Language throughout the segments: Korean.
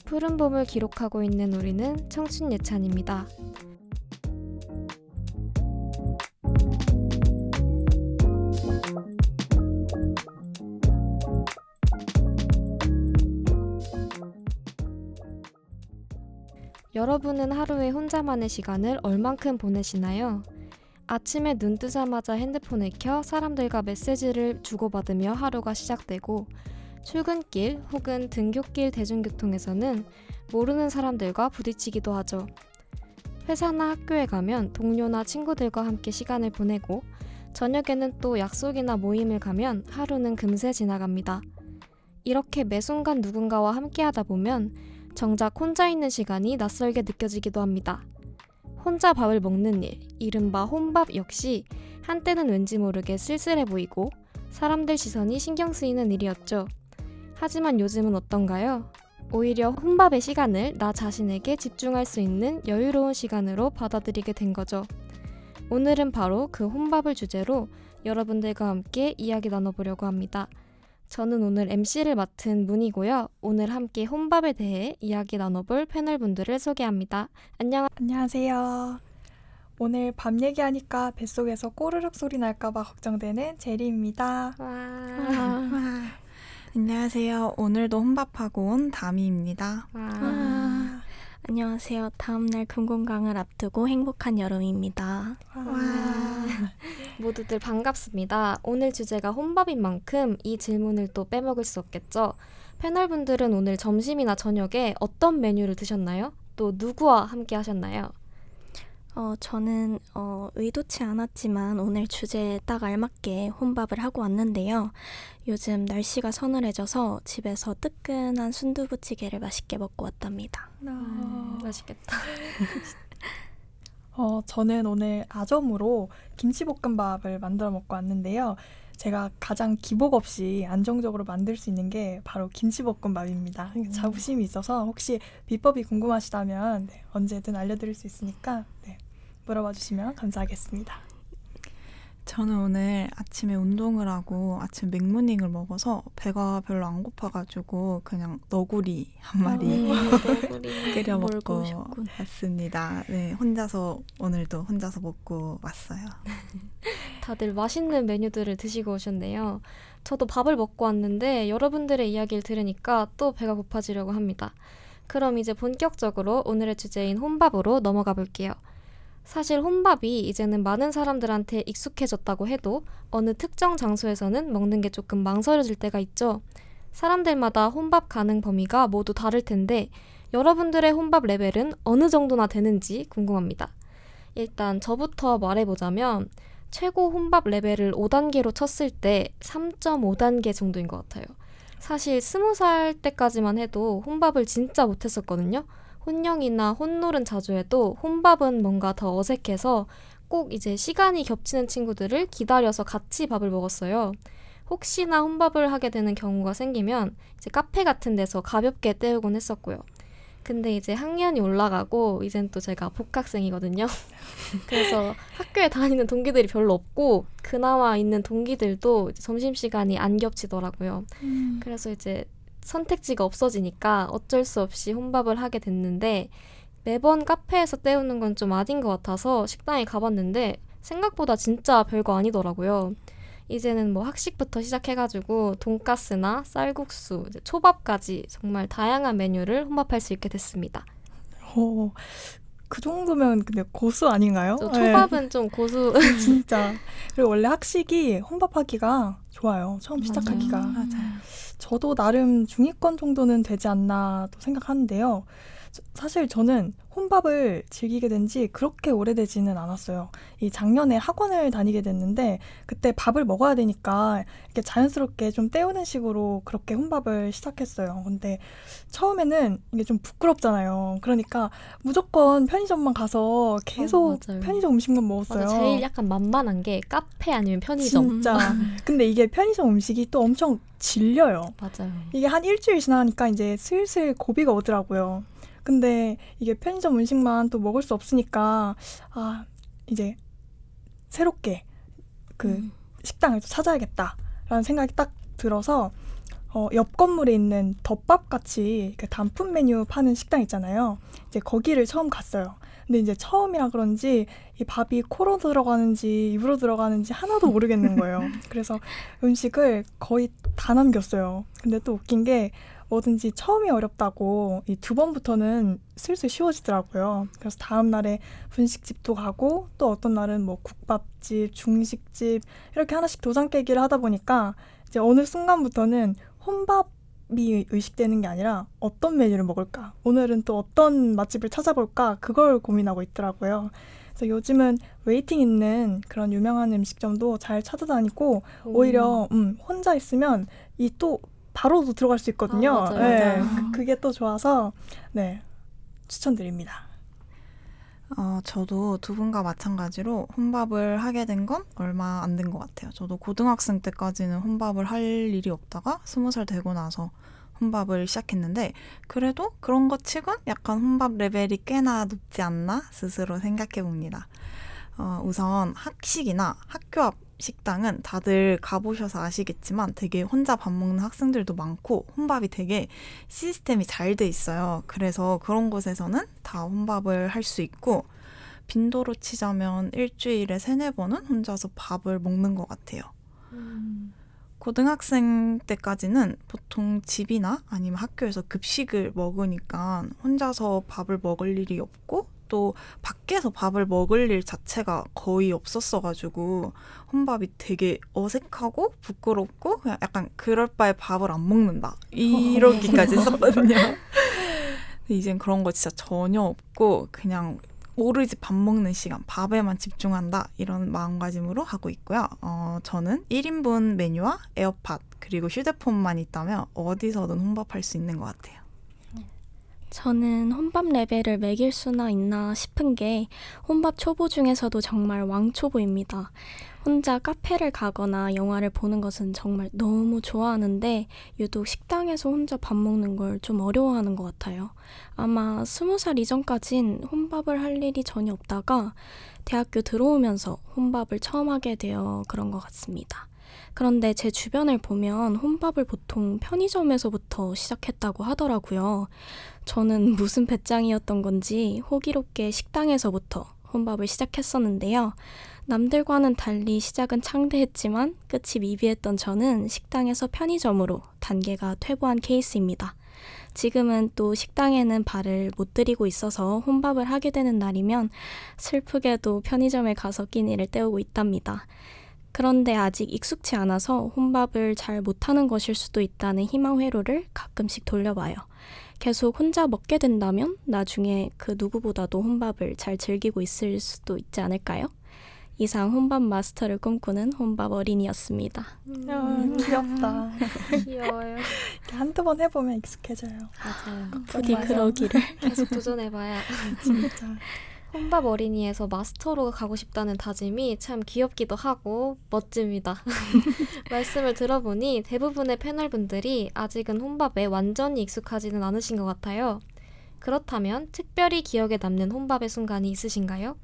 푸른 봄을 기록하고 있는 우리는 청춘 예찬입니다. 여러분은 하루에 혼자만의 시간을 얼만큼 보내시나요? 아침에 눈 뜨자마자 핸드폰을 켜 사람들과 메시지를 주고받으며 하루가 시작되고, 출근길 혹은 등굣길 대중교통에서는 모르는 사람들과 부딪히기도 하죠. 회사나 학교에 가면 동료나 친구들과 함께 시간을 보내고, 저녁에는 또 약속이나 모임을 가면 하루는 금세 지나갑니다. 이렇게 매 순간 누군가와 함께하다 보면 정작 혼자 있는 시간이 낯설게 느껴지기도 합니다. 혼자 밥을 먹는 일, 이른바 혼밥 역시 한때는 왠지 모르게 쓸쓸해 보이고 사람들 시선이 신경 쓰이는 일이었죠. 하지만 요즘은 어떤가요? 오히려 혼밥의 시간을 나 자신에게 집중할 수 있는 여유로운 시간으로 받아들이게 된 거죠. 오늘은 바로 그 혼밥을 주제로 여러분들과 함께 이야기 나눠보려고 합니다. 저는 오늘 MC를 맡은 문이고요. 오늘 함께 혼밥에 대해 이야기 나눠볼 패널분들을 소개합니다. 안녕하세요. 오늘 밥 얘기하니까 뱃속에서 꼬르륵 소리 날까봐 걱정되는 제리입니다. 안녕하세요. 오늘도 혼밥하고 온 다미입니다. 안녕하세요. 다음날 금공강을 앞두고 행복한 여름입니다. 모두들 반갑습니다. 오늘 주제가 혼밥인 만큼 이 질문을 또 빼먹을 수 없겠죠. 패널분들은 오늘 점심이나 저녁에 어떤 메뉴를 드셨나요? 또 누구와 함께 하셨나요? 저는 의도치 않았지만 오늘 주제에 딱 알맞게 혼밥을 하고 왔는데요. 요즘 날씨가 서늘해져서 집에서 뜨끈한 순두부찌개를 맛있게 먹고 왔답니다. 맛있겠다. 저는 오늘 아점으로 김치볶음밥을 만들어 먹고 왔는데요. 제가 가장 기복 없이 안정적으로 만들 수 있는 게 바로 김치볶음밥입니다. 자부심이 있어서 혹시 비법이 궁금하시다면 언제든 알려드릴 수 있으니까 물어봐 주시면 감사하겠습니다. 저는 오늘 아침에 운동을 하고 아침 맥모닝을 먹어서 배가 별로 안 고파가지고 그냥 너구리 한 마리 끓여 먹고 왔습니다. 네, 오늘도 혼자서 먹고 왔어요. 다들 맛있는 메뉴들을 드시고 오셨네요. 저도 밥을 먹고 왔는데 여러분들의 이야기를 들으니까 또 배가 고파지려고 합니다. 그럼 이제 본격적으로 오늘의 주제인 혼밥으로 넘어가 볼게요. 사실 혼밥이 이제는 많은 사람들한테 익숙해졌다고 해도 어느 특정 장소에서는 먹는 게 조금 망설여질 때가 있죠. 사람들마다 혼밥 가능 범위가 모두 다를 텐데 여러분들의 혼밥 레벨은 어느 정도나 되는지 궁금합니다. 일단 저부터 말해보자면 최고 혼밥 레벨을 5단계로 쳤을 때 3.5단계 정도인 것 같아요. 사실 20살 때까지만 해도 혼밥을 진짜 못했었거든요. 혼영이나 혼놀은 자주 해도 혼밥은 뭔가 더 어색해서 꼭 이제 시간이 겹치는 친구들을 기다려서 같이 밥을 먹었어요. 혹시나 혼밥을 하게 되는 경우가 생기면 이제 카페 같은 데서 가볍게 때우곤 했었고요. 근데 이제 학년이 올라가고 이젠 또 제가 복학생이거든요. 그래서 학교에 다니는 동기들이 별로 없고 그나마 있는 동기들도 이제 점심시간이 안 겹치더라고요. 그래서 이제 선택지가 없어지니까 어쩔 수 없이 혼밥을 하게 됐는데 매번 카페에서 때우는 건 좀 아닌 것 같아서 식당에 가봤는데 생각보다 진짜 별거 아니더라고요. 이제는 뭐 학식부터 시작해가지고 돈가스나 쌀국수, 이제 초밥까지 정말 다양한 메뉴를 혼밥할 수 있게 됐습니다. 그 정도면 근데 고수 아닌가요? 초밥은 좀 고수. 진짜. 그리고 원래 학식이 혼밥하기가 좋아요. 처음 시작하기가. 맞아요. 저도 나름 중위권 정도는 되지 않나 또 생각하는데요. 사실 저는 혼밥을 즐기게 된 지 그렇게 오래되지는 않았어요. 이 작년에 학원을 다니게 됐는데 그때 밥을 먹어야 되니까 이렇게 자연스럽게 좀 때우는 식으로 그렇게 혼밥을 시작했어요. 근데 처음에는 이게 좀 부끄럽잖아요. 그러니까 무조건 편의점만 가서 계속 맞아요. 편의점 음식만 먹었어요. 맞아, 제일 약간 만만한 게 카페 아니면 편의점. 진짜. 근데 이게 편의점 음식이 또 엄청 질려요. 맞아요. 이게 한 일주일 지나니까 이제 슬슬 고비가 오더라고요. 근데 이게 편의점 음식만 또 먹을 수 없으니까 이제 새롭게 그 식당을 또 찾아야겠다라는 생각이 딱 들어서 옆 건물에 있는 덮밥 같이 그 단품 메뉴 파는 식당 있잖아요. 이제 거기를 처음 갔어요. 근데 이제 처음이라 그런지 이 밥이 코로 들어가는지 입으로 들어가는지 하나도 모르겠는 거예요. 그래서 음식을 거의 다 남겼어요. 근데 또 웃긴 게 뭐든지 처음이 어렵다고 이 2번부터는 슬슬 쉬워지더라고요. 그래서 다음 날에 분식집도 가고 또 어떤 날은 뭐 국밥집, 중식집 이렇게 하나씩 도장 깨기를 하다 보니까 이제 어느 순간부터는 혼밥이 의식되는 게 아니라 어떤 메뉴를 먹을까? 오늘은 또 어떤 맛집을 찾아볼까? 그걸 고민하고 있더라고요. 그래서 요즘은 웨이팅 있는 그런 유명한 음식점도 잘 찾아다니고 오히려 혼자 있으면 이 또 바로도 들어갈 수 있거든요. 맞아요. 네, 맞아요. 그게 또 좋아서 네, 추천드립니다. 저도 두 분과 마찬가지로 혼밥을 하게 된 건 얼마 안 된 것 같아요. 저도 고등학생 때까지는 혼밥을 할 일이 없다가 20살 되고 나서 혼밥을 시작했는데 그래도 그런 것 치곤 약간 혼밥 레벨이 꽤나 높지 않나 스스로 생각해 봅니다. 우선 학식이나 학교 앞 식당은 다들 가보셔서 아시겠지만 되게 혼자 밥 먹는 학생들도 많고 혼밥이 되게 시스템이 잘 돼 있어요. 그래서 그런 곳에서는 다 혼밥을 할 수 있고 빈도로 치자면 일주일에 3-4번은 혼자서 밥을 먹는 것 같아요. 고등학생 때까지는 보통 집이나 아니면 학교에서 급식을 먹으니까 혼자서 밥을 먹을 일이 없고 또 밖에서 밥을 먹을 일 자체가 거의 없었어가지고 혼밥이 되게 어색하고 부끄럽고 그냥 약간 그럴 바에 밥을 안 먹는다 이러기까지 했었거든요. 근데 이젠 그런 거 진짜 전혀 없고 그냥 오로지 밥 먹는 시간, 밥에만 집중한다 이런 마음가짐으로 하고 있고요. 저는 1인분 메뉴와 에어팟 그리고 휴대폰만 있다면 어디서든 혼밥할 수 있는 것 같아요. 저는 혼밥 레벨을 매길 수나 있나 싶은 게 혼밥 초보 중에서도 정말 왕초보입니다. 혼자 카페를 가거나 영화를 보는 것은 정말 너무 좋아하는데 유독 식당에서 혼자 밥 먹는 걸 좀 어려워하는 것 같아요. 아마 20살 이전까진 혼밥을 할 일이 전혀 없다가 대학교 들어오면서 혼밥을 처음 하게 되어 그런 것 같습니다. 그런데 제 주변을 보면 혼밥을 보통 편의점에서부터 시작했다고 하더라고요. 저는 무슨 배짱이었던 건지 호기롭게 식당에서부터 혼밥을 시작했었는데요. 남들과는 달리 시작은 창대했지만 끝이 미비했던 저는 식당에서 편의점으로 단계가 퇴보한 케이스입니다. 지금은 또 식당에는 발을 못 들이고 있어서 혼밥을 하게 되는 날이면 슬프게도 편의점에 가서 끼니를 때우고 있답니다. 그런데 아직 익숙치 않아서 혼밥을 잘 못하는 것일 수도 있다는 희망 회로를 가끔씩 돌려봐요. 계속 혼자 먹게 된다면 나중에 그 누구보다도 혼밥을 잘 즐기고 있을 수도 있지 않을까요? 이상 혼밥 마스터를 꿈꾸는 혼밥 어린이였습니다. 귀엽다. 귀여워요. 이렇게 한두 번 해보면 익숙해져요. 맞아요. 부디 맞아. 그러기를. 계속 도전해봐야. 진짜. 혼밥 어린이에서 마스터로 가고 싶다는 다짐이 참 귀엽기도 하고 멋집니다. 말씀을 들어보니 대부분의 패널분들이 아직은 혼밥에 완전히 익숙하지는 않으신 것 같아요. 그렇다면 특별히 기억에 남는 혼밥의 순간이 있으신가요?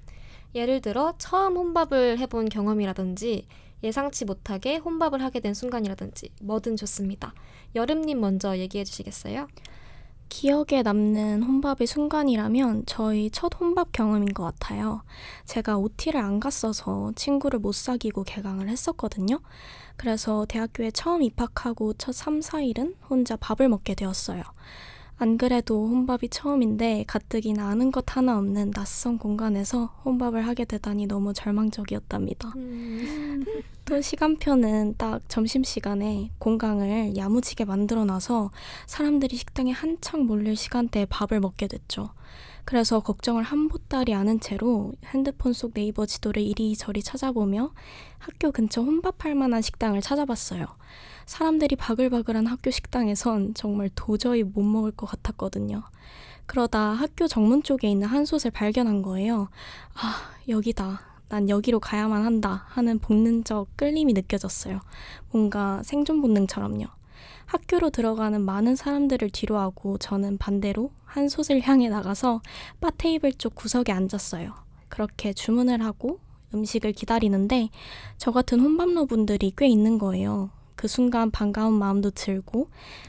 예를 들어 처음 혼밥을 해본 경험이라든지 예상치 못하게 혼밥을 하게 된 순간이라든지 뭐든 좋습니다. 여름님 먼저 얘기해 주시겠어요? 기억에 남는 혼밥의 순간이라면 저희 첫 혼밥 경험인 것 같아요. 제가 OT를 안 갔어서 친구를 못 사귀고 개강을 했었거든요. 그래서 대학교에 처음 입학하고 첫 3-4일은 혼자 밥을 먹게 되었어요. 안 그래도 혼밥이 처음인데 가뜩이나 아는 것 하나 없는 낯선 공간에서 혼밥을 하게 되다니 너무 절망적이었답니다. 또 시간표는 딱 점심시간에 공강을 야무지게 만들어놔서 사람들이 식당에 한창 몰릴 시간대에 밥을 먹게 됐죠. 그래서 걱정을 한보따리 않은 채로 핸드폰 속 네이버 지도를 이리저리 찾아보며 학교 근처 혼밥할 만한 식당을 찾아봤어요. 사람들이 바글바글한 학교 식당에선 정말 도저히 못 먹을 것 같았거든요. 그러다 학교 정문 쪽에 있는 한 솥을 발견한 거예요. 아, 여기다. 난 여기로 가야만 한다 하는 본능적 끌림이 느껴졌어요. 뭔가 생존 본능처럼요. 학교로 들어가는 많은 사람들을 뒤로하고 저는 반대로 한 솥을 향해 나가서 바 테이블 쪽 구석에 앉았어요. 그렇게 주문을 하고 음식을 기다리는데 저 같은 혼밥러분들이 꽤 있는 거예요. 그 순간 반가운 마음도 들고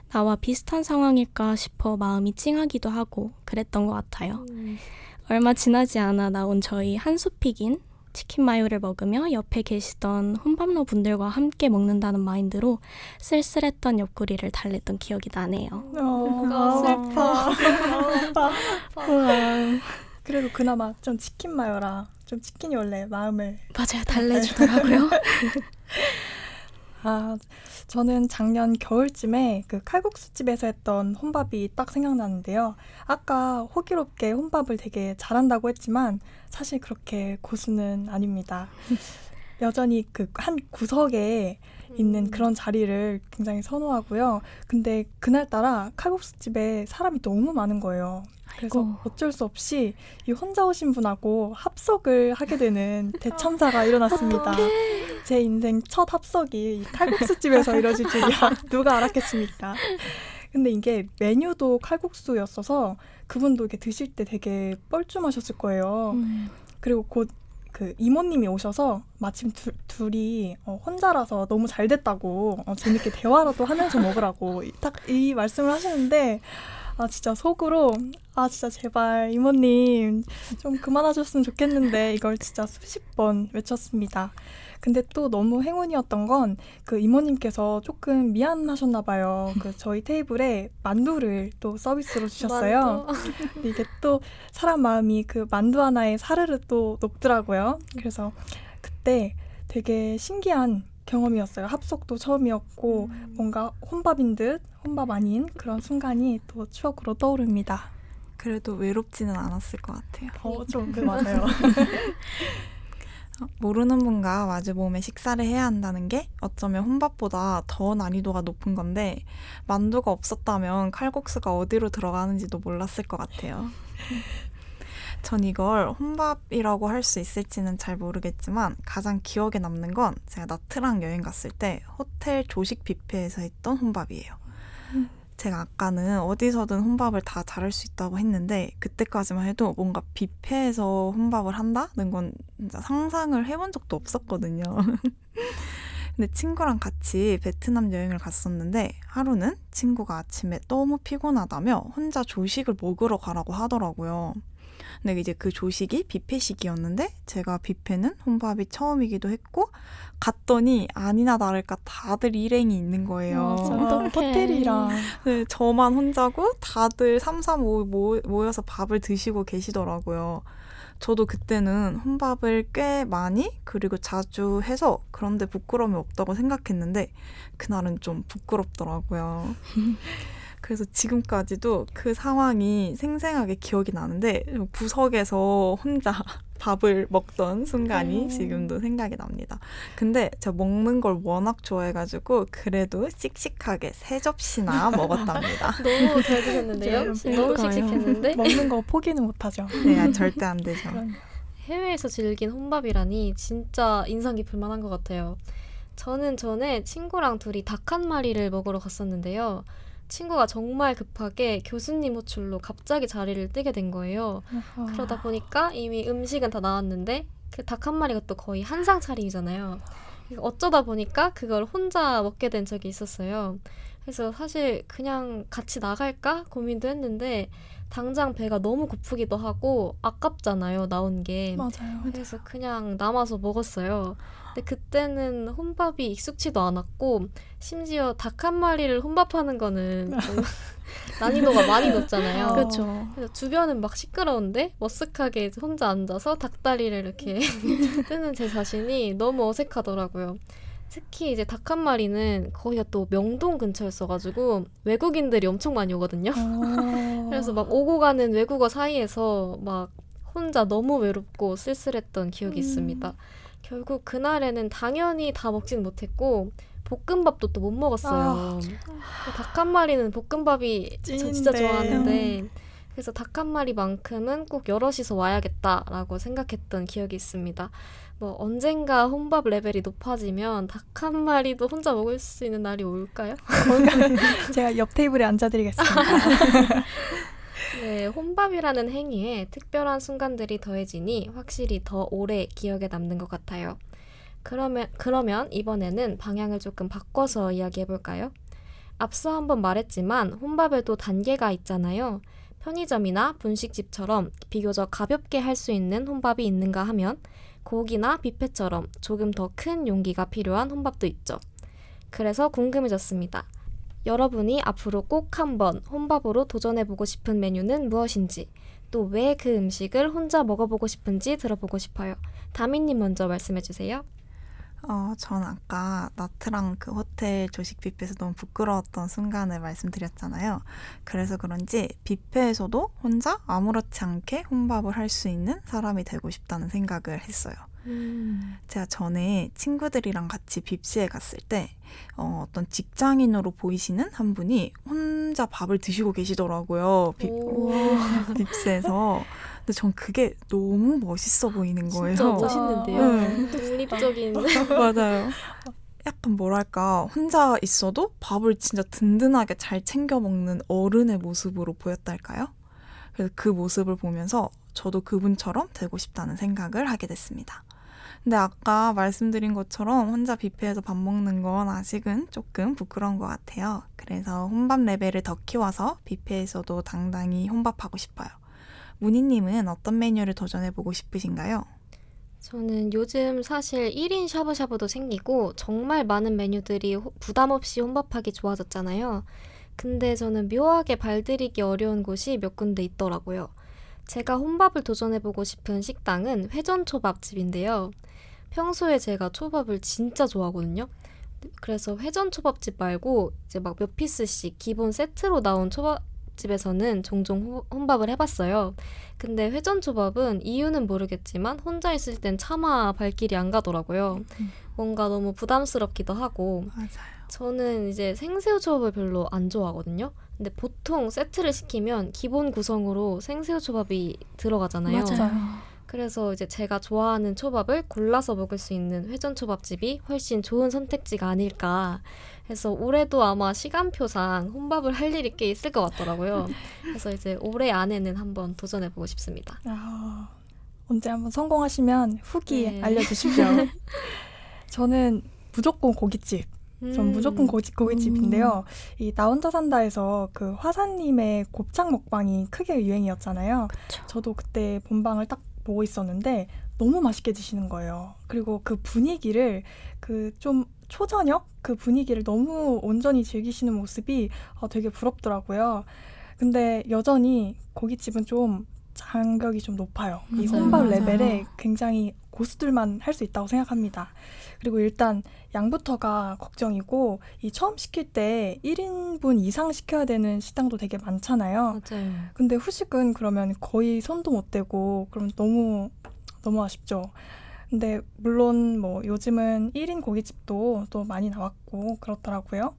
나와 비슷한 상황일까 싶어 마음이 찡하기도 하고 그랬던 것 같아요. 얼마 지나지 않아 나온 저희 한솥피긴 치킨 마요를 먹으며 옆에 계시던 혼밥러 분들과 함께 먹는다는 마인드로 쓸쓸했던 옆구리를 달랬던 기억이 나네요. 마음 아파. 마음 아파. 그래도 그나마 좀 치킨 마요라 좀 치킨이 원래 마음을 맞아요. 달래주더라고요. 저는 작년 겨울쯤에 그 칼국수집에서 했던 혼밥이 딱 생각나는데요. 아까 호기롭게 혼밥을 되게 잘한다고 했지만 사실 그렇게 고수는 아닙니다. 여전히 그 한 구석에 있는 그런 자리를 굉장히 선호하고요. 근데 그날따라 칼국수집에 사람이 너무 많은 거예요. 그래서 아이고. 어쩔 수 없이 이 혼자 오신 분하고 합석을 하게 되는 대참사가 일어났습니다. 제 인생 첫 합석이 이 칼국수집에서 이뤄질 줄이야 누가 알았겠습니까? 근데 이게 메뉴도 칼국수였어서 그분도 이렇게 드실 때 되게 뻘쭘하셨을 거예요. 그리고 곧 그 이모님이 오셔서 마침 둘이 혼자라서 너무 잘 됐다고 재밌게 대화라도 하면서 먹으라고 딱 이 말씀을 하시는데 진짜 속으로 진짜 제발 이모님 좀 그만하셨으면 좋겠는데 이걸 진짜 수십 번 외쳤습니다. 근데 또 너무 행운이었던 건 그 이모님께서 조금 미안하셨나 봐요. 그 저희 테이블에 만두를 또 서비스로 주셨어요. 근데 이게 또 사람 마음이 그 만두 하나에 사르르 또 녹더라고요. 그래서 그때 되게 신기한 경험이었어요. 합석도 처음이었고 뭔가 혼밥인 듯 혼밥 아닌 그런 순간이 또 추억으로 떠오릅니다. 그래도 외롭지는 않았을 것 같아요. 좀 맞아요. 모르는 분과 마주보며 식사를 해야 한다는 게 어쩌면 혼밥보다 더 난이도가 높은 건데 만두가 없었다면 칼국수가 어디로 들어가는지도 몰랐을 것 같아요. 전 이걸 혼밥이라고 할 수 있을지는 잘 모르겠지만 가장 기억에 남는 건 제가 나트랑 여행 갔을 때 호텔 조식 뷔페에서 했던 혼밥이에요. 제가 아까는 어디서든 혼밥을 다 잘할 수 있다고 했는데 그때까지만 해도 뭔가 뷔페에서 혼밥을 한다는 건 진짜 상상을 해본 적도 없었거든요. 근데 친구랑 같이 베트남 여행을 갔었는데 하루는 친구가 아침에 너무 피곤하다며 혼자 조식을 먹으러 가라고 하더라고요. 근데 이제 그 조식이 뷔페식이었는데 제가 뷔페는 혼밥이 처음이기도 했고 갔더니 아니나 다를까 다들 일행이 있는 거예요. 호텔이랑 네, 저만 혼자고 다들 3, 4, 5 모여서 밥을 드시고 계시더라고요. 저도 그때는 혼밥을 꽤 많이 그리고 자주 해서 그런데 부끄러움이 없다고 생각했는데 그날은 좀 부끄럽더라고요. 그래서 지금까지도 그 상황이 생생하게 기억이 나는데 구석에서 혼자 밥을 먹던 순간이 지금도 생각이 납니다. 근데 제가 먹는 걸 워낙 좋아해가지고 그래도 씩씩하게 3접시나 먹었답니다. 너무 잘 드셨는데요? 너무 씩씩했는데? 먹는 거 포기는 못하죠. 네, 절대 안 되죠. 해외에서 즐긴 혼밥이라니 진짜 인상 깊을 만한 것 같아요. 저는 전에 친구랑 둘이 닭 한 마리를 먹으러 갔었는데요. 친구가 정말 급하게 교수님 호출로 갑자기 자리를 뜨게 된 거예요. 그러다 보니까 이미 음식은 다 나왔는데 그 닭 한 마리가 또 거의 한상 차림이잖아요. 어쩌다 보니까 그걸 혼자 먹게 된 적이 있었어요. 그래서 사실 그냥 같이 나갈까 고민도 했는데 당장 배가 너무 고프기도 하고 아깝잖아요, 나온 게. 맞아요. 그래서 그냥 남아서 먹었어요. 근데 그때는 혼밥이 익숙지도 않았고 심지어 닭 한 마리를 혼밥하는 거는 좀 난이도가 많이 높잖아요. 그렇죠. 그래서 주변은 막 시끄러운데 머쓱하게 혼자 앉아서 닭다리를 이렇게 뜨는 제 자신이 너무 어색하더라고요. 특히 이제 닭 한 마리는 거기가 또 명동 근처였어가지고 외국인들이 엄청 많이 오거든요. 그래서 막 오고 가는 외국어 사이에서 막 혼자 너무 외롭고 쓸쓸했던 기억이 있습니다. 결국 그날에는 당연히 다 먹진 못했고 볶음밥도 또 못 먹었어요. 닭 한 마리는 볶음밥이 저 진짜 찐인데. 좋아하는데 그래서 닭 한 마리만큼은 꼭 여럿이서 와야겠다라고 생각했던 기억이 있습니다. 뭐 언젠가 혼밥 레벨이 높아지면 닭 한 마리도 혼자 먹을 수 있는 날이 올까요? 제가 옆 테이블에 앉아드리겠습니다. 네, 혼밥이라는 행위에 특별한 순간들이 더해지니 확실히 더 오래 기억에 남는 것 같아요. 그러면 이번에는 방향을 조금 바꿔서 이야기해볼까요? 앞서 한번 말했지만 혼밥에도 단계가 있잖아요. 편의점이나 분식집처럼 비교적 가볍게 할 수 있는 혼밥이 있는가 하면 고기나 뷔페처럼 조금 더 큰 용기가 필요한 혼밥도 있죠. 그래서 궁금해졌습니다. 여러분이 앞으로 꼭 한번 혼밥으로 도전해보고 싶은 메뉴는 무엇인지, 또 왜 그 음식을 혼자 먹어보고 싶은지 들어보고 싶어요. 다미님 먼저 말씀해주세요. 전 아까 나트랑 그 호텔 조식 뷔페에서 너무 부끄러웠던 순간을 말씀드렸잖아요. 그래서 그런지 뷔페에서도 혼자 아무렇지 않게 혼밥을 할 수 있는 사람이 되고 싶다는 생각을 했어요. 제가 전에 친구들이랑 같이 빕스에 갔을 때 어떤 직장인으로 보이시는 한 분이 혼자 밥을 드시고 계시더라고요. 빕스에서. 근데 전 그게 너무 멋있어 보이는 거예요. 진짜 멋있는데요. 독립적인. 맞아요. 약간 뭐랄까 혼자 있어도 밥을 진짜 든든하게 잘 챙겨 먹는 어른의 모습으로 보였달까요? 그래서 그 모습을 보면서 저도 그분처럼 되고 싶다는 생각을 하게 됐습니다. 근데 아까 말씀드린 것처럼 혼자 뷔페에서 밥 먹는 건 아직은 조금 부끄러운 것 같아요. 그래서 혼밥 레벨을 더 키워서 뷔페에서도 당당히 혼밥하고 싶어요. 문희님은 어떤 메뉴를 도전해보고 싶으신가요? 저는 요즘 사실 1인 샤브샤브도 생기고 정말 많은 메뉴들이 부담 없이 혼밥하기 좋아졌잖아요. 근데 저는 묘하게 발들이기 어려운 곳이 몇 군데 있더라고요. 제가 혼밥을 도전해보고 싶은 식당은 회전초밥집인데요. 평소에 제가 초밥을 진짜 좋아하거든요. 그래서 회전초밥집 말고 이제 막 몇 피스씩 기본 세트로 나온 초밥집에서는 종종 혼밥을 해봤어요. 근데 회전초밥은 이유는 모르겠지만 혼자 있을 땐 차마 발길이 안 가더라고요. 뭔가 너무 부담스럽기도 하고. 맞아요. 저는 이제 생새우초밥을 별로 안 좋아하거든요. 근데 보통 세트를 시키면 기본 구성으로 생새우초밥이 들어가잖아요. 맞아요. 그래서 이제 제가 좋아하는 초밥을 골라서 먹을 수 있는 회전초밥집이 훨씬 좋은 선택지가 아닐까 해서 올해도 아마 시간표상 혼밥을 할 일이 꽤 있을 것 같더라고요. 그래서 이제 올해 안에는 한번 도전해보고 싶습니다. 언제 한번 성공하시면 후기 네. 알려주십시오. 저는 무조건 고깃집. 전 무조건 고깃집인데요. 이 나 혼자 산다에서 그 화사님의 곱창 먹방이 크게 유행이었잖아요. 그쵸. 저도 그때 본방을 딱 보고 있었는데 너무 맛있게 드시는 거예요. 그리고 그 분위기를 그 좀 초저녁 그 분위기를 너무 온전히 즐기시는 모습이 되게 부럽더라고요. 근데 여전히 고깃집은 좀 장벽이 좀 높아요. 이 맞아요. 혼밥 맞아요. 레벨에 굉장히 고수들만 할 수 있다고 생각합니다. 그리고 일단 양부터가 걱정이고 이 처음 시킬 때 1인분 이상 시켜야 되는 식당도 되게 많잖아요. 맞아요. 근데 후식은 그러면 거의 손도 못 대고 그럼 너무 아쉽죠. 근데 물론 뭐 요즘은 1인 고깃집도 또 많이 나왔고 그렇더라고요.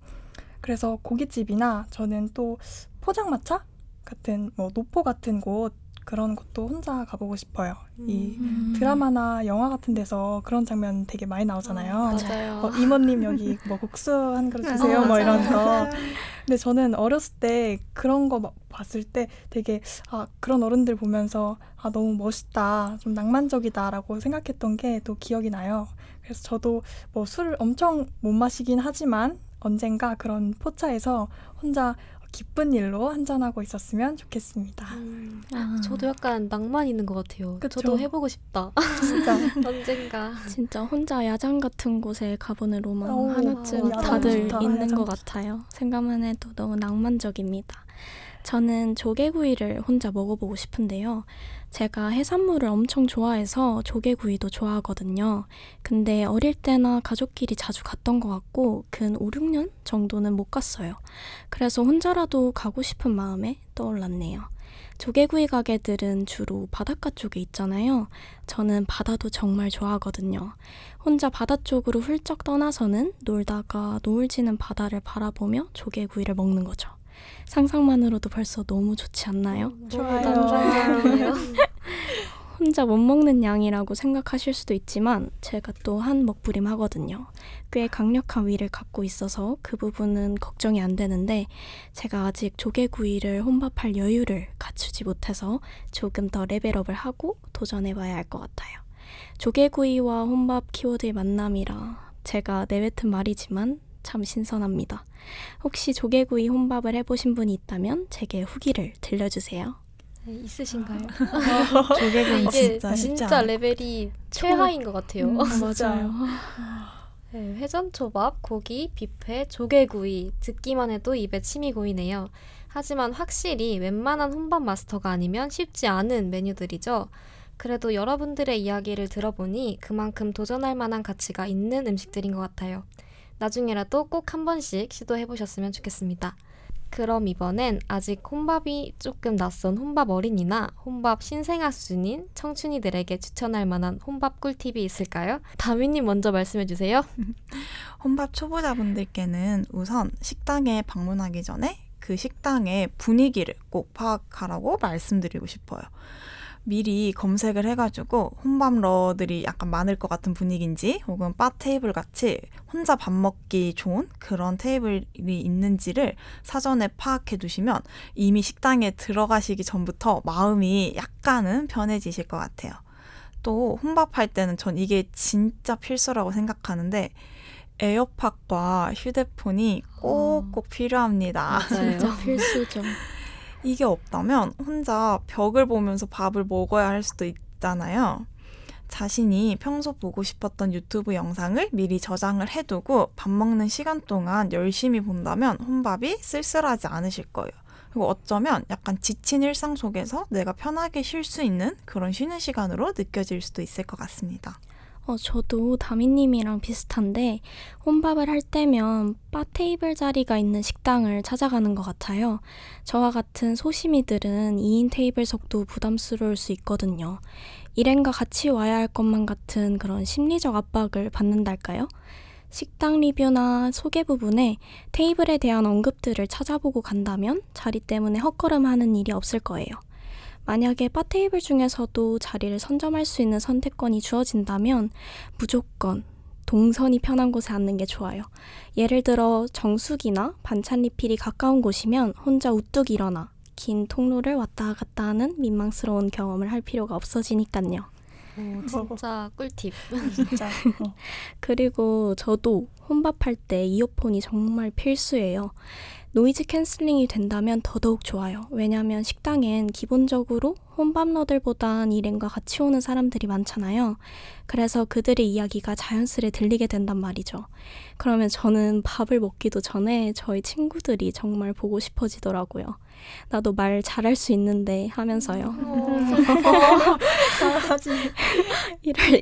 그래서 고깃집이나 저는 또 포장마차 같은 뭐 노포 같은 곳 그런 곳도 혼자 가보고 싶어요. 이 드라마나 영화 같은 데서 그런 장면 되게 많이 나오잖아요. 맞아요. 이모님 여기 뭐 국수 한 그릇 주세요. 뭐 이런 거. 근데 저는 어렸을 때 그런 거 봤을 때 되게 그런 어른들 보면서 너무 멋있다, 좀 낭만적이다라고 생각했던 게 또 기억이 나요. 그래서 저도 뭐 술을 엄청 못 마시긴 하지만 언젠가 그런 포차에서 혼자 기쁜 일로 한잔하고 있었으면 좋겠습니다. 저도 약간 낭만 있는 것 같아요. 그쵸? 저도 해보고 싶다. 진짜. 언젠가. 진짜 혼자 야장 같은 곳에 가보는 로망 오, 하나쯤 야장 다들 좋다. 있는 야장 것 좋다. 같아요. 생각만 해도 너무 낭만적입니다. 저는 조개구이를 혼자 먹어보고 싶은데요. 제가 해산물을 엄청 좋아해서 조개구이도 좋아하거든요. 근데 어릴 때나 가족끼리 자주 갔던 것 같고 근 5, 6년 정도는 못 갔어요. 그래서 혼자라도 가고 싶은 마음에 떠올랐네요. 조개구이 가게들은 주로 바닷가 쪽에 있잖아요. 저는 바다도 정말 좋아하거든요. 혼자 바다 쪽으로 훌쩍 떠나서는 놀다가 노을 지는 바다를 바라보며 조개구이를 먹는 거죠. 상상만으로도 벌써 너무 좋지 않나요? 좋아요. 좋아요. 혼자 못 먹는 양이라고 생각하실 수도 있지만 제가 또 한 먹부림 하거든요. 꽤 강력한 위를 갖고 있어서 그 부분은 걱정이 안 되는데 제가 아직 조개구이를 혼밥할 여유를 갖추지 못해서 조금 더 레벨업을 하고 도전해봐야 할 것 같아요. 조개구이와 혼밥 키워드의 만남이라 제가 내뱉은 말이지만 참 신선합니다. 혹시 조개구이 혼밥을 해보신 분이 있다면 제게 후기를 들려주세요. 네, 있으신가요? 조개구이 이게 진짜 쉽지 진짜 않아요. 레벨이 최하인 것 같아요. 맞아요. 네, 회전초밥, 고기, 뷔페, 조개구이 듣기만 해도 입에 침이 고이네요. 하지만 확실히 웬만한 혼밥 마스터가 아니면 쉽지 않은 메뉴들이죠. 그래도 여러분들의 이야기를 들어보니 그만큼 도전할 만한 가치가 있는 음식들인 것 같아요. 나중에라도 꼭 한 번씩 시도해보셨으면 좋겠습니다. 그럼 이번엔 아직 혼밥이 조금 낯선 혼밥 어린이나 혼밥 신생아 수준인 청춘이들에게 추천할 만한 혼밥 꿀팁이 있을까요? 다미님 먼저 말씀해주세요. 혼밥 초보자분들께는 우선 식당에 방문하기 전에 그 식당의 분위기를 꼭 파악하라고 말씀드리고 싶어요. 미리 검색을 해가지고 혼밥러들이 약간 많을 것 같은 분위기인지 혹은 바 테이블 같이 혼자 밥 먹기 좋은 그런 테이블이 있는지를 사전에 파악해 두시면 이미 식당에 들어가시기 전부터 마음이 약간은 편해지실 것 같아요. 또 혼밥할 때는 전 이게 진짜 필수라고 생각하는데 에어팟과 휴대폰이 꼭꼭 필요합니다. 진짜 필수죠. 이게 없다면 혼자 벽을 보면서 밥을 먹어야 할 수도 있잖아요. 자신이 평소 보고 싶었던 유튜브 영상을 미리 저장을 해두고 밥 먹는 시간 동안 열심히 본다면 혼밥이 쓸쓸하지 않으실 거예요. 그리고 어쩌면 약간 지친 일상 속에서 내가 편하게 쉴 수 있는 그런 쉬는 시간으로 느껴질 수도 있을 것 같습니다. 저도 다미님이랑 비슷한데 혼밥을 할 때면 바 테이블 자리가 있는 식당을 찾아가는 것 같아요. 저와 같은 소심이들은 2인 테이블석도 부담스러울 수 있거든요. 일행과 같이 와야 할 것만 같은 그런 심리적 압박을 받는달까요? 식당 리뷰나 소개 부분에 테이블에 대한 언급들을 찾아보고 간다면 자리 때문에 헛걸음하는 일이 없을 거예요. 만약에 바 테이블 중에서도 자리를 선점할 수 있는 선택권이 주어진다면 무조건 동선이 편한 곳에 앉는 게 좋아요. 예를 들어 정수기나 반찬 리필이 가까운 곳이면 혼자 우뚝 일어나 긴 통로를 왔다 갔다 하는 민망스러운 경험을 할 필요가 없어지니까요. 오, 진짜 꿀팁. 진짜. 그리고 저도 혼밥할 때 이어폰이 정말 필수예요. 노이즈 캔슬링이 된다면 더더욱 좋아요. 왜냐하면 식당엔 기본적으로 혼밥러들보단 일행과 같이 오는 사람들이 많잖아요. 그래서 그들의 이야기가 자연스레 들리게 된단 말이죠. 그러면 저는 밥을 먹기도 전에 저희 친구들이 정말 보고 싶어지더라고요. 나도 말 잘할 수 있는데 하면서요.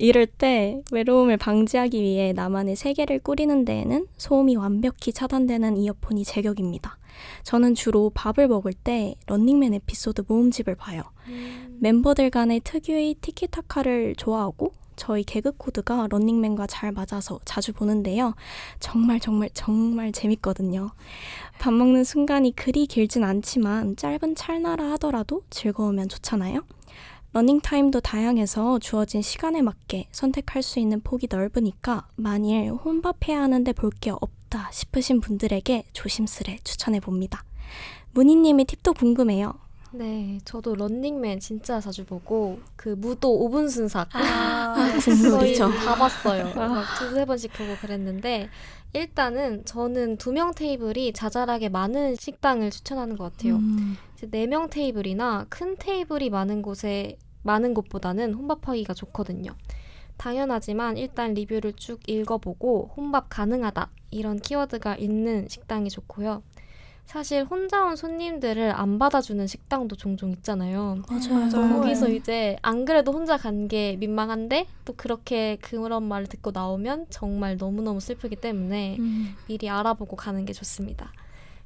이럴 때 외로움을 방지하기 위해 나만의 세계를 꾸리는 데에는 소음이 완벽히 차단되는 이어폰이 제격입니다. 저는 주로 밥을 먹을 때 런닝맨 에피소드 모음집을 봐요. 멤버들 간의 특유의 티키타카를 좋아하고 저희 개그 코드가 런닝맨과 잘 맞아서 자주 보는데요. 정말 재밌거든요. 밥 먹는 순간이 그리 길진 않지만 짧은 찰나라 하더라도 즐거우면 좋잖아요. 러닝타임도 다양해서 주어진 시간에 맞게 선택할 수 있는 폭이 넓으니까 만일 혼밥해야 하는데 볼 게 없다 싶으신 분들에게 조심스레 추천해봅니다. 문희님의 팁도 궁금해요. 네, 저도 런닝맨 진짜 자주 보고 그 무도 5분 순삭 거의 국룰이죠. 다 봤어요. 막 두세 번씩 보고 그랬는데 일단은 저는 2명 테이블이 자잘하게 많은 식당을 추천하는 것 같아요. 이제 4명 테이블이나 큰 테이블이 많은 곳보다는 혼밥하기가 좋거든요. 당연하지만 일단 리뷰를 쭉 읽어보고 혼밥 가능하다 이런 키워드가 있는 식당이 좋고요. 사실 혼자 온 손님들을 안 받아주는 식당도 종종 있잖아요. 맞아요. 거기서 이제 안 그래도 혼자 간 게 민망한데 또 그렇게 그런 말을 듣고 나오면 정말 너무너무 슬프기 때문에 미리 알아보고 가는 게 좋습니다.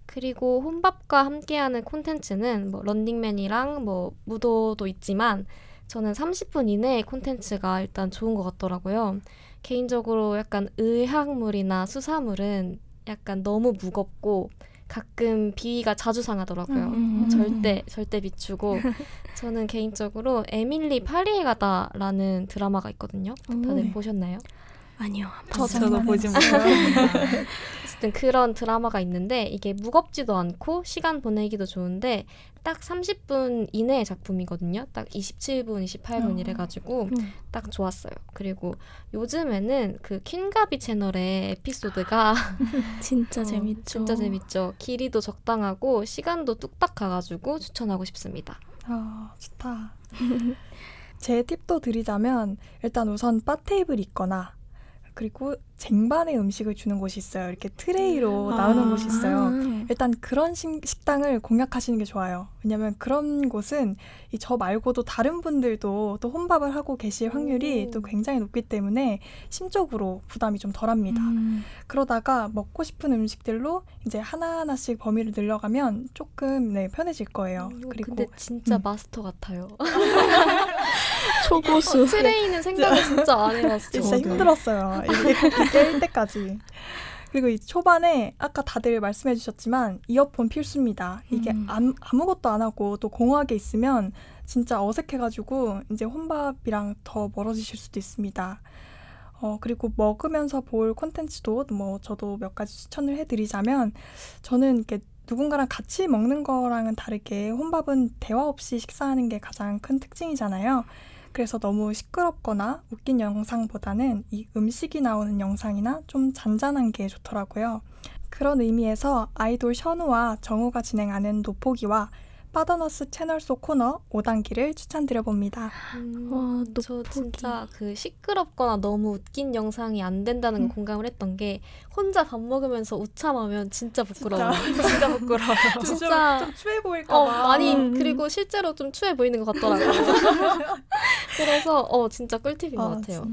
그리고 혼밥과 함께하는 콘텐츠는 뭐 런닝맨이랑 뭐 무도도 있지만 저는 30분 이내의 콘텐츠가 일단 좋은 것 같더라고요. 개인적으로 약간 의학물이나 수사물은 약간 너무 무겁고 가끔 비위가 자주 상하더라고요. 절대 비추고 저는 개인적으로 에밀리 파리에 가다라는 드라마가 있거든요. 다들 네. 보셨나요? 아니요. 저도 보지 않았어요. 못해요. 어쨌든 그런 드라마가 있는데 이게 무겁지도 않고 시간 보내기도 좋은데 딱 30분 이내의 작품이거든요. 딱 27분, 28분 이래가지고 딱 좋았어요. 그리고 요즘에는 그 퀸가비 채널의 에피소드가 진짜 재밌죠. 진짜 재밌죠. 길이도 적당하고 시간도 뚝딱 가가지고 추천하고 싶습니다. 아, 좋다. 제 팁도 드리자면 일단 우선 바 테이블이 있거나 그리고 쟁반에 음식을 주는 곳이 있어요. 이렇게 트레이로 나오는 곳이 있어요. 일단 그런 식당을 공략하시는 게 좋아요. 왜냐면 그런 곳은 이 저 말고도 다른 분들도 또 혼밥을 하고 계실 확률이 또 굉장히 높기 때문에 심적으로 부담이 좀 덜합니다. 그러다가 먹고 싶은 음식들로 이제 하나하나씩 범위를 늘려가면 조금 편해질 거예요. 그리고 근데 진짜 마스터 같아요. 초고수. 트레이는 생각을 진짜 안 해봤어. 진짜 힘들었어요. 이게 일 때까지. 그리고 이 초반에 아까 다들 말씀해 주셨지만 이어폰 필수입니다. 이게 아무것도 안 하고 또 공허하게 있으면 진짜 어색해가지고 이제 혼밥이랑 더 멀어지실 수도 있습니다. 그리고 먹으면서 볼 콘텐츠도 뭐 저도 몇 가지 추천을 해드리자면 저는 이렇게 누군가랑 같이 먹는 거랑은 다르게 혼밥은 대화 없이 식사하는 게 가장 큰 특징이잖아요. 그래서 너무 시끄럽거나 웃긴 영상보다는 이 음식이 나오는 영상이나 좀 잔잔한 게 좋더라고요. 그런 의미에서 아이돌 션우와 정우가 진행하는 노포기와 빠더너스 채널 속 코너 5단기를 추천드려봅니다. 와, 저 진짜 그 시끄럽거나 너무 웃긴 영상이 안 된다는 거 공감을 했던 게 혼자 밥 먹으면서 우참하면 진짜 부끄러워요. 진짜 부끄러워요. 진짜 좀 추해 보일까 봐. 많이 그리고 실제로 좀 추해 보이는 것 같더라고요. 그래서 진짜 꿀팁인 것 같아요.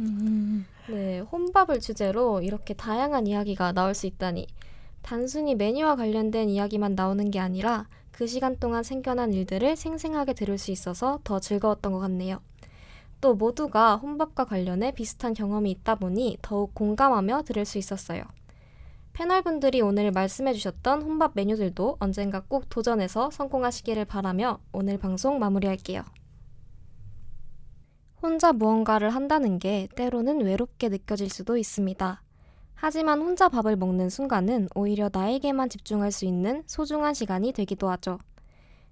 네, 혼밥을 주제로 이렇게 다양한 이야기가 나올 수 있다니 단순히 메뉴와 관련된 이야기만 나오는 게 아니라 그 시간 동안 생겨난 일들을 생생하게 들을 수 있어서 더 즐거웠던 것 같네요. 또 모두가 혼밥과 관련해 비슷한 경험이 있다 보니 더욱 공감하며 들을 수 있었어요. 패널분들이 오늘 말씀해주셨던 혼밥 메뉴들도 언젠가 꼭 도전해서 성공하시기를 바라며 오늘 방송 마무리할게요. 혼자 무언가를 한다는 게 때로는 외롭게 느껴질 수도 있습니다. 하지만 혼자 밥을 먹는 순간은 오히려 나에게만 집중할 수 있는 소중한 시간이 되기도 하죠.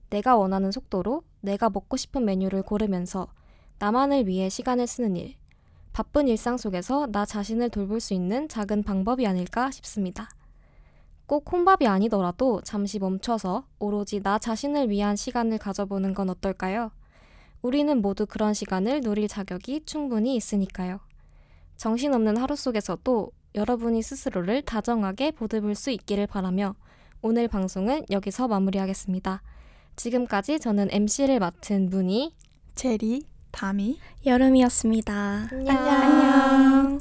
내가 원하는 속도로 내가 먹고 싶은 메뉴를 고르면서 나만을 위해 시간을 쓰는 일. 바쁜 일상 속에서 나 자신을 돌볼 수 있는 작은 방법이 아닐까 싶습니다. 꼭 혼밥이 아니더라도 잠시 멈춰서 오로지 나 자신을 위한 시간을 가져보는 건 어떨까요? 우리는 모두 그런 시간을 누릴 자격이 충분히 있으니까요. 정신없는 하루 속에서도 여러분이 스스로를 다정하게 보듬을 수 있기를 바라며 오늘 방송은 여기서 마무리하겠습니다. 지금까지 저는 MC를 맡은 문희, 제리, 담이 여름이었습니다. 안녕. 안녕.